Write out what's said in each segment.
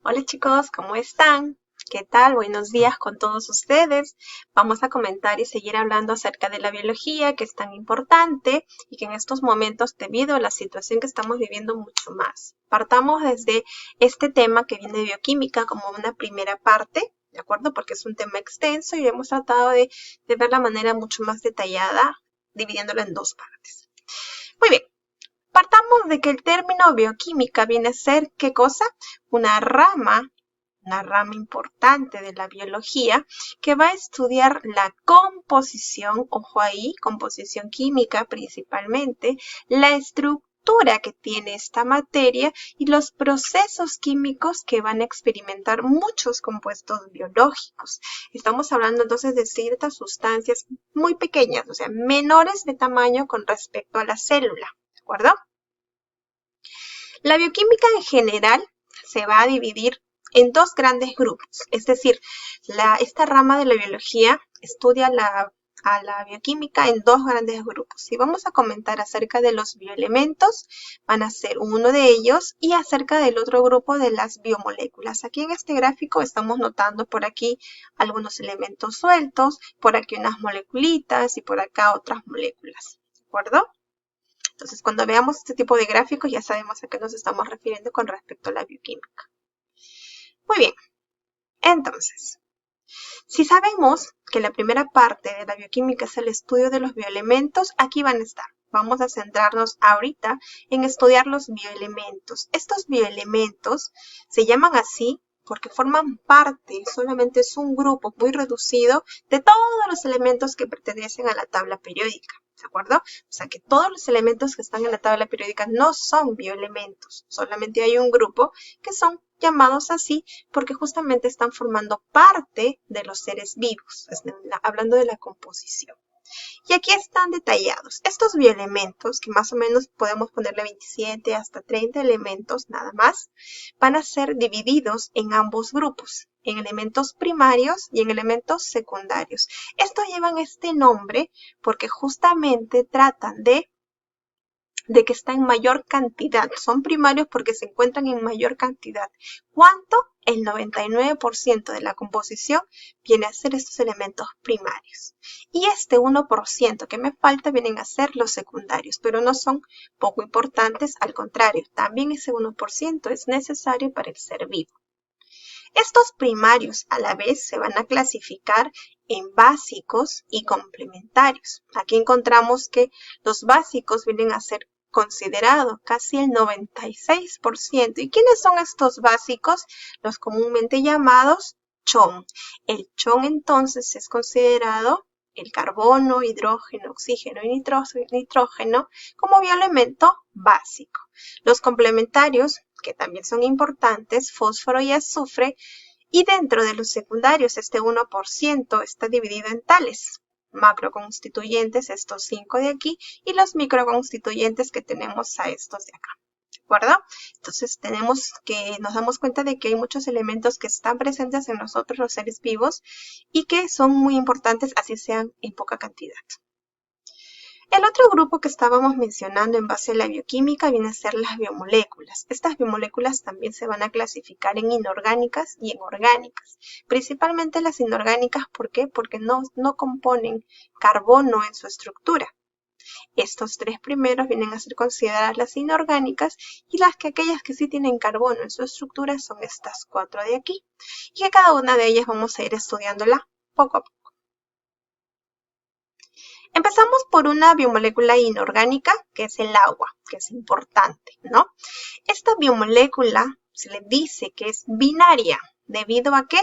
Hola chicos, ¿cómo están? ¿Qué tal? Buenos días con todos ustedes. Vamos a comentar y seguir hablando acerca de la biología, que es tan importante y que en estos momentos, debido a la situación que estamos viviendo, mucho más. Partamos desde este tema que viene de bioquímica como una primera parte, ¿de acuerdo? Porque es un tema extenso y hemos tratado de ver la manera mucho más detallada, dividiéndolo en dos partes. Muy bien. Partamos de que el término bioquímica viene a ser, ¿qué cosa? Una rama importante de la biología que va a estudiar la composición, ojo ahí, composición química principalmente, la estructura que tiene esta materia y los procesos químicos que van a experimentar muchos compuestos biológicos. Estamos hablando entonces de ciertas sustancias muy pequeñas, o sea, menores de tamaño con respecto a la célula. ¿De acuerdo? La bioquímica en general se va a dividir en dos grandes grupos, es decir, esta rama de la biología estudia a la bioquímica en dos grandes grupos. Si vamos a comentar acerca de los bioelementos, van a ser uno de ellos, y acerca del otro grupo de las biomoléculas. Aquí en este gráfico estamos notando por aquí algunos elementos sueltos, por aquí unas moleculitas y por acá otras moléculas. ¿De acuerdo? Entonces, cuando veamos este tipo de gráficos, ya sabemos a qué nos estamos refiriendo con respecto a la bioquímica. Muy bien, entonces, si sabemos que la primera parte de la bioquímica es el estudio de los bioelementos, aquí van a estar. Vamos a centrarnos ahorita en estudiar los bioelementos. Estos bioelementos se llaman así porque forman parte, solamente es un grupo muy reducido de todos los elementos que pertenecen a la tabla periódica. ¿De acuerdo? O sea que todos los elementos que están en la tabla periódica no son bioelementos, solamente hay un grupo que son llamados así porque justamente están formando parte de los seres vivos, hablando de la composición. Y aquí están detallados. Estos bioelementos, que más o menos podemos ponerle 27 hasta 30 elementos nada más, van a ser divididos en ambos grupos, en elementos primarios y en elementos secundarios. Estos llevan este nombre porque justamente tratan de que está en mayor cantidad. Son primarios porque se encuentran en mayor cantidad. ¿Cuánto? El 99% de la composición viene a ser estos elementos primarios. Y este 1% que me falta vienen a ser los secundarios, pero no son poco importantes, al contrario, también ese 1% es necesario para el ser vivo. Estos primarios a la vez se van a clasificar en básicos y complementarios. Aquí encontramos que los básicos vienen a ser considerados casi el 96%. ¿Y quiénes son estos básicos? Los comúnmente llamados CHON. El CHON entonces es considerado el carbono, hidrógeno, oxígeno y nitrógeno como bioelemento básico. Los complementarios, que también son importantes, fósforo y azufre, y dentro de los secundarios este 1% está dividido en tales macroconstituyentes, estos 5 de aquí, y los microconstituyentes que tenemos a estos de acá. ¿De acuerdo? Entonces nos damos cuenta de que hay muchos elementos que están presentes en nosotros los seres vivos y que son muy importantes, así sean en poca cantidad. El otro grupo que estábamos mencionando en base a la bioquímica viene a ser las biomoléculas. Estas biomoléculas también se van a clasificar en inorgánicas y en orgánicas. Principalmente las inorgánicas, ¿por qué? Porque no componen carbono en su estructura. Estos tres primeros vienen a ser consideradas las inorgánicas y aquellas que sí tienen carbono en su estructura son estas 4 de aquí. Y a cada una de ellas vamos a ir estudiándola poco a poco. Empezamos por una biomolécula inorgánica, que es el agua, que es importante, ¿no? Esta biomolécula se le dice que es binaria. ¿Debido a qué?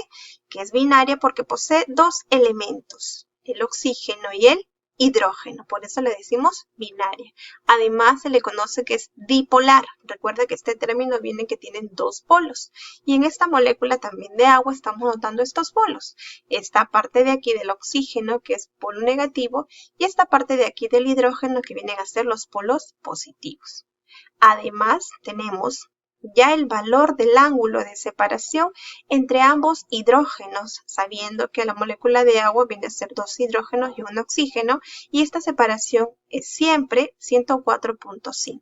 Que es binaria porque posee dos elementos, el oxígeno y el hidrógeno. Por eso le decimos binaria. Además, se le conoce que es dipolar. Recuerda que este término viene que tienen dos polos. Y en esta molécula también de agua estamos notando estos polos. Esta parte de aquí del oxígeno, que es polo negativo, y esta parte de aquí del hidrógeno, que vienen a ser los polos positivos. Además, tenemos ya el valor del ángulo de separación entre ambos hidrógenos, sabiendo que la molécula de agua viene a ser 2 hidrógenos y un oxígeno, y esta separación es siempre 104.5.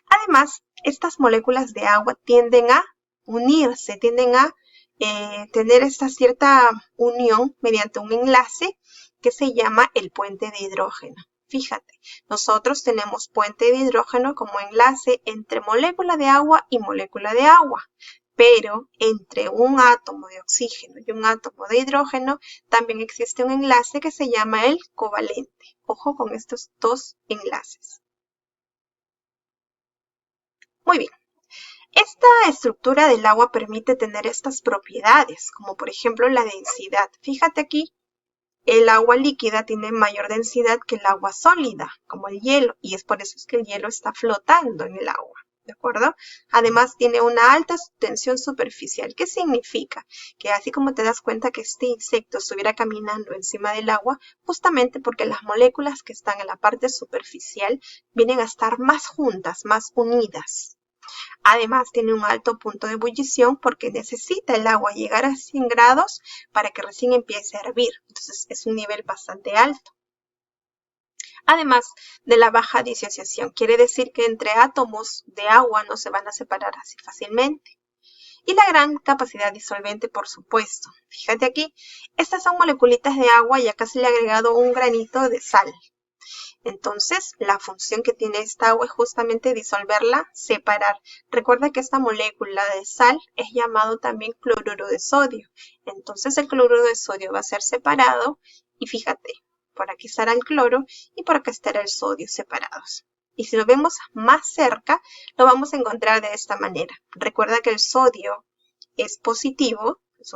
Además, estas moléculas de agua tienden a unirse, tienden a tener esta cierta unión mediante un enlace que se llama el puente de hidrógeno. Fíjate, nosotros tenemos puente de hidrógeno como enlace entre molécula de agua y molécula de agua, pero entre un átomo de oxígeno y un átomo de hidrógeno también existe un enlace que se llama el covalente. Ojo con estos dos enlaces. Muy bien. Esta estructura del agua permite tener estas propiedades, como por ejemplo la densidad. Fíjate aquí, el agua líquida tiene mayor densidad que el agua sólida, como el hielo, y es por eso que el hielo está flotando en el agua, ¿de acuerdo? Además tiene una alta tensión superficial. ¿Qué significa? Que así como te das cuenta que este insecto estuviera caminando encima del agua, justamente porque las moléculas que están en la parte superficial vienen a estar más juntas, más unidas. Además, tiene un alto punto de ebullición porque necesita el agua llegar a 100 grados para que recién empiece a hervir. Entonces, es un nivel bastante alto. Además de la baja disociación, quiere decir que entre átomos de agua no se van a separar así fácilmente. Y la gran capacidad disolvente, por supuesto. Fíjate aquí, estas son moleculitas de agua y acá se le ha agregado un granito de sal. Entonces, la función que tiene esta agua es justamente disolverla, separar. Recuerda que esta molécula de sal es llamado también cloruro de sodio. Entonces, el cloruro de sodio va a ser separado y fíjate, por aquí estará el cloro y por acá estará el sodio separados. Y si lo vemos más cerca, lo vamos a encontrar de esta manera. Recuerda que el sodio es positivo. Es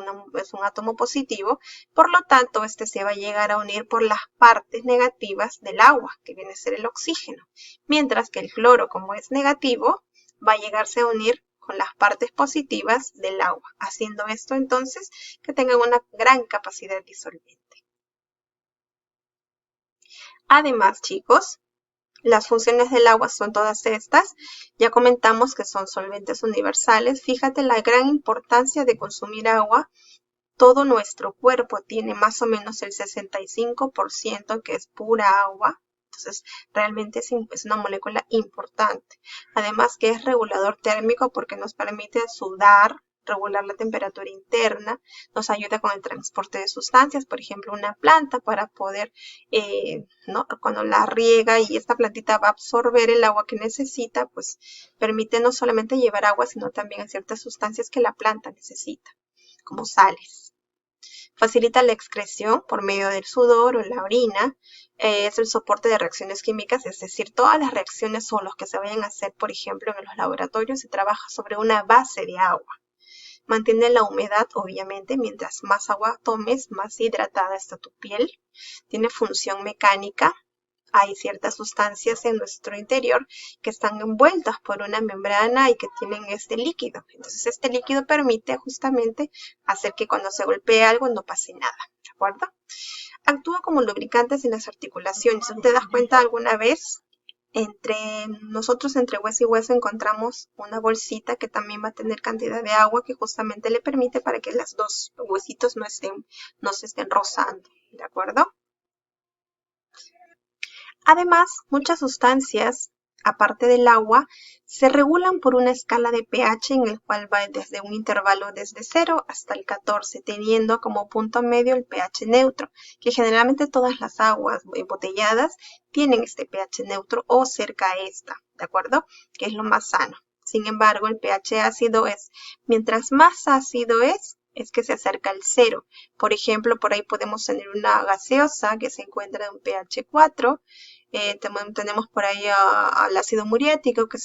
un átomo positivo, por lo tanto, este se va a llegar a unir por las partes negativas del agua, que viene a ser el oxígeno, mientras que el cloro, como es negativo, va a llegarse a unir con las partes positivas del agua, haciendo esto entonces que tenga una gran capacidad disolvente. Además, chicos, las funciones del agua son todas estas. Ya comentamos que son solventes universales. Fíjate la gran importancia de consumir agua. Todo nuestro cuerpo tiene más o menos el 65% que es pura agua. Entonces, realmente es una molécula importante. Además que es regulador térmico porque nos permite sudar, regular la temperatura interna, nos ayuda con el transporte de sustancias, por ejemplo, una planta para poder, cuando la riega y esta plantita va a absorber el agua que necesita, pues permite no solamente llevar agua, sino también ciertas sustancias que la planta necesita, como sales. Facilita la excreción por medio del sudor o la orina, es el soporte de reacciones químicas, es decir, todas las reacciones o los que se vayan a hacer, por ejemplo, en los laboratorios, se trabaja sobre una base de agua. Mantiene la humedad, obviamente, mientras más agua tomes, más hidratada está tu piel. Tiene función mecánica. Hay ciertas sustancias en nuestro interior que están envueltas por una membrana y que tienen este líquido. Entonces, este líquido permite justamente hacer que cuando se golpee algo no pase nada, ¿de acuerdo? Actúa como lubricantes en las articulaciones. Si te das cuenta alguna vez, entre hueso y hueso encontramos una bolsita que también va a tener cantidad de agua que justamente le permite para que los dos huesitos no se estén rozando, ¿de acuerdo? Además, muchas sustancias, aparte del agua, se regulan por una escala de pH en el cual va desde un intervalo desde 0 hasta el 14, teniendo como punto medio el pH neutro, que generalmente todas las aguas embotelladas tienen este pH neutro o cerca a esta, ¿de acuerdo? Que es lo más sano. Sin embargo, el pH ácido mientras más ácido es que se acerca al 0. Por ejemplo, por ahí podemos tener una gaseosa que se encuentra en un pH 4. Tenemos por ahí al ácido muriático que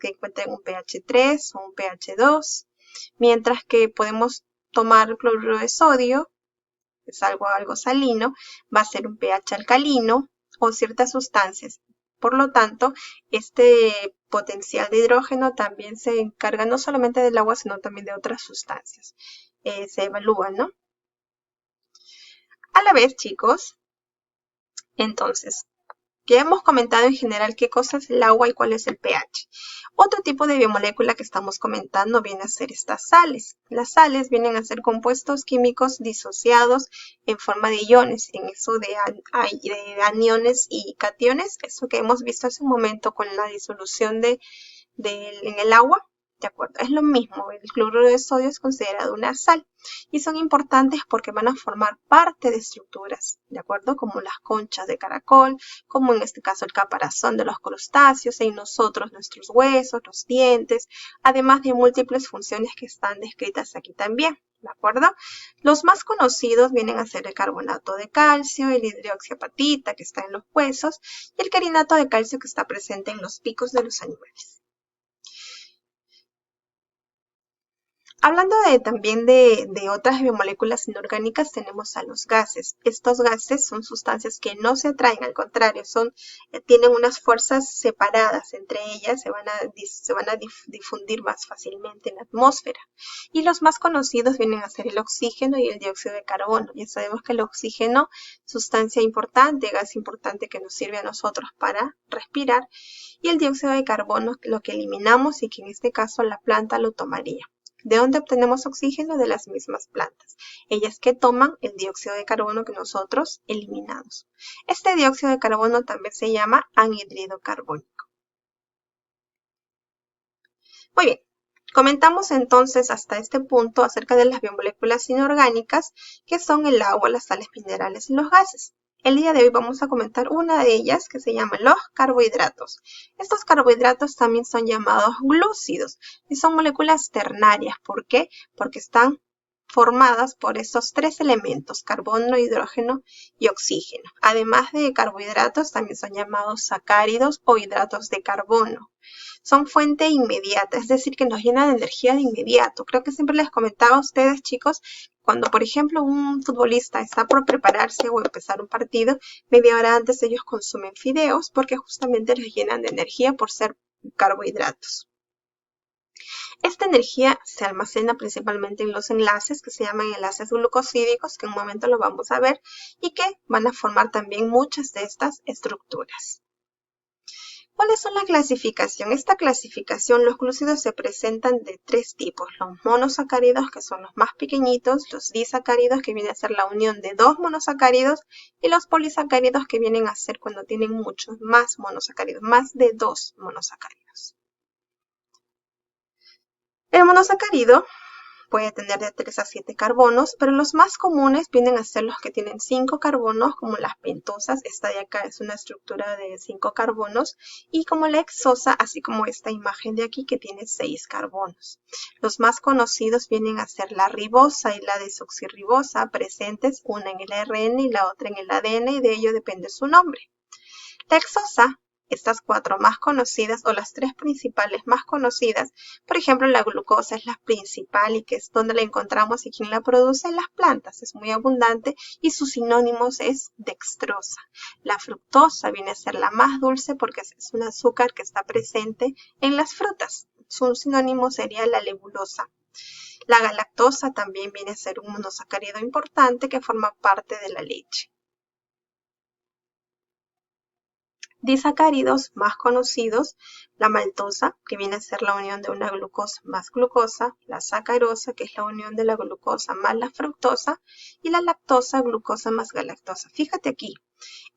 encuentra en un pH 3 o un pH 2. Mientras que podemos tomar cloruro de sodio, que es algo salino, va a ser un pH alcalino o ciertas sustancias. Por lo tanto, este potencial de hidrógeno también se encarga no solamente del agua, sino también de otras sustancias. Se evalúa, ¿no? A la vez, chicos, entonces, ya hemos comentado en general qué cosa es el agua y cuál es el pH. Otro tipo de biomolécula que estamos comentando viene a ser estas sales. Las sales vienen a ser compuestos químicos disociados en forma de iones. En eso de aniones y cationes, eso que hemos visto hace un momento con la disolución en el agua, ¿de acuerdo? Es lo mismo, el cloruro de sodio es considerado una sal y son importantes porque van a formar parte de estructuras, ¿de acuerdo? Como las conchas de caracol, como en este caso el caparazón de los crustáceos, en nosotros nuestros huesos, los dientes, además de múltiples funciones que están descritas aquí también, ¿de acuerdo? Los más conocidos vienen a ser el carbonato de calcio, el hidroxiapatita que está en los huesos y el carbonato de calcio que está presente en los picos de los animales. Hablando también de otras biomoléculas inorgánicas, tenemos a los gases. Estos gases son sustancias que no se atraen, al contrario, tienen unas fuerzas separadas entre ellas, se van a difundir más fácilmente en la atmósfera. Y los más conocidos vienen a ser el oxígeno y el dióxido de carbono. Ya sabemos que el oxígeno, sustancia importante, gas importante que nos sirve a nosotros para respirar, y el dióxido de carbono, lo que eliminamos y que en este caso la planta lo tomaría. ¿De dónde obtenemos oxígeno? De las mismas plantas. Ellas que toman el dióxido de carbono que nosotros eliminamos. Este dióxido de carbono también se llama anhídrido carbónico. Muy bien, comentamos entonces hasta este punto acerca de las biomoléculas inorgánicas, que son el agua, las sales minerales y los gases. El día de hoy vamos a comentar una de ellas que se llama los carbohidratos. Estos carbohidratos también son llamados glúcidos y son moléculas ternarias. ¿Por qué? Porque están formadas por estos tres elementos, carbono, hidrógeno y oxígeno. Además de carbohidratos, también son llamados sacáridos o hidratos de carbono. Son fuente inmediata, es decir, que nos llenan de energía de inmediato. Creo que siempre les comentaba a ustedes, chicos, cuando, por ejemplo, un futbolista está por prepararse o empezar un partido, media hora antes ellos consumen fideos porque justamente les llenan de energía por ser carbohidratos. Esta energía se almacena principalmente en los enlaces que se llaman enlaces glucosídicos, que en un momento lo vamos a ver, y que van a formar también muchas de estas estructuras. ¿Cuál es la clasificación? Esta clasificación, los glúcidos se presentan de tres tipos. Los monosacáridos, que son los más pequeñitos, los disacáridos, que viene a ser la unión de dos monosacáridos, y los polisacáridos, que vienen a ser cuando tienen muchos más monosacáridos, más de dos monosacáridos. El monosacárido puede tener de 3 a 7 carbonos, pero los más comunes vienen a ser los que tienen 5 carbonos, como las pentosas. Esta de acá es una estructura de 5 carbonos, y como la hexosa, así como esta imagen de aquí que tiene 6 carbonos. Los más conocidos vienen a ser la ribosa y la desoxirribosa, presentes una en el ARN y la otra en el ADN, y de ello depende su nombre. La hexosa, estas 4 más conocidas o las 3 principales más conocidas, por ejemplo la glucosa es la principal y que es donde la encontramos y quien la produce en las plantas, es muy abundante y sus sinónimos es dextrosa. La fructosa viene a ser la más dulce porque es un azúcar que está presente en las frutas, su sinónimo sería la lebulosa. La galactosa también viene a ser un monosacárido importante que forma parte de la leche. Disacáridos más conocidos, la maltosa, que viene a ser la unión de una glucosa más glucosa, la sacarosa, que es la unión de la glucosa más la fructosa, y la lactosa, glucosa más galactosa. Fíjate aquí,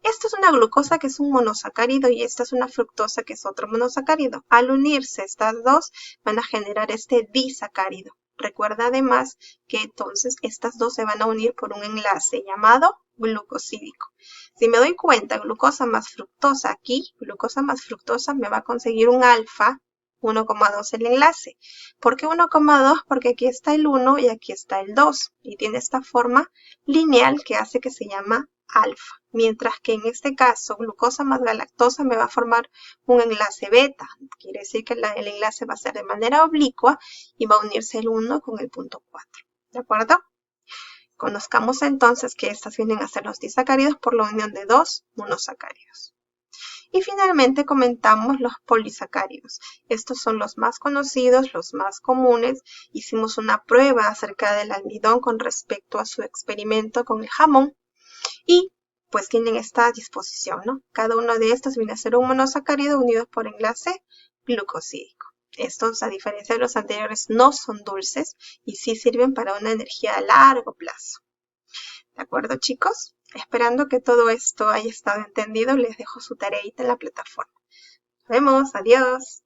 esta es una glucosa que es un monosacárido y esta es una fructosa que es otro monosacárido. Al unirse estas dos van a generar este disacárido. Recuerda además que entonces estas dos se van a unir por un enlace llamado glucosídico. Si me doy cuenta, glucosa más fructosa aquí, glucosa más fructosa me va a conseguir un alfa 1,2 el enlace. ¿Por qué 1,2? Porque aquí está el 1 y aquí está el 2 y tiene esta forma lineal que hace que se llama alfa. Mientras que en este caso, glucosa más galactosa me va a formar un enlace beta. Quiere decir que el enlace va a ser de manera oblicua y va a unirse el 1 con el punto 4. ¿De acuerdo? Conozcamos entonces que estas vienen a ser los disacáridos por la unión de dos monosacáridos. Y finalmente comentamos los polisacáridos. Estos son los más conocidos, los más comunes. Hicimos una prueba acerca del almidón con respecto a su experimento con el jamón y pues tienen esta disposición, ¿no? Cada uno de estos viene a ser un monosacárido unido por enlace glucosídico. Estos, a diferencia de los anteriores, no son dulces y sí sirven para una energía a largo plazo. ¿De acuerdo, chicos? Esperando que todo esto haya estado entendido, les dejo su tareita en la plataforma. Nos vemos, adiós.